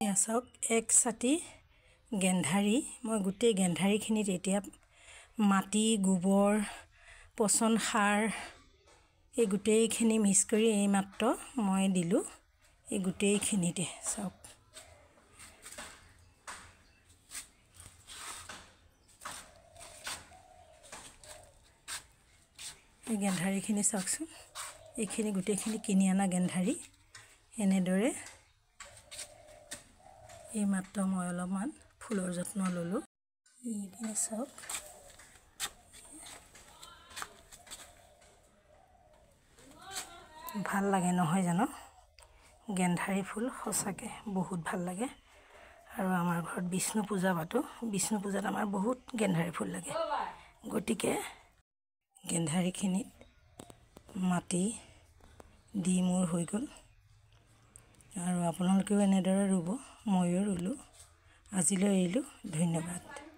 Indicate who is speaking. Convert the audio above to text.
Speaker 1: এয়া চাওক এক ছাতি গেন্ধাৰী মই গোটেই গেন্ধাৰীখিনিত এতিয়া মাটি গোবৰ পচন সাৰ এই গোটেইখিনি মিক্স কৰি এই মাত্ৰ মই দিলোঁ এই গোটেইখিনিতে চাওক এই গেন্ধাৰীখিনি চাওকচোন এইখিনি গোটেইখিনি কিনি অনা গেন্ধাৰী এনেদৰে এই মাত্ৰ মই অলপমান ফুলৰ যত্ন ল'লোঁ এইখিনি চাওক ভাল লাগে নহয় জানো গেন্ধাৰী ফুল সঁচাকৈ বহুত ভাল লাগে আৰু আমাৰ ঘৰত বিষ্ণু পূজা পাতোঁ বিষ্ণু পূজাত আমাৰ বহুত গেন্ধাৰী ফুল লাগে গতিকে গেন্ধাৰীখিনিত মাটি দি মোৰ হৈ গ'ল আৰু আপোনালোকেও এনেদৰে ৰুব ময়ো ৰুলোঁ আজিলৈ এৰিলোঁ ধন্যবাদ।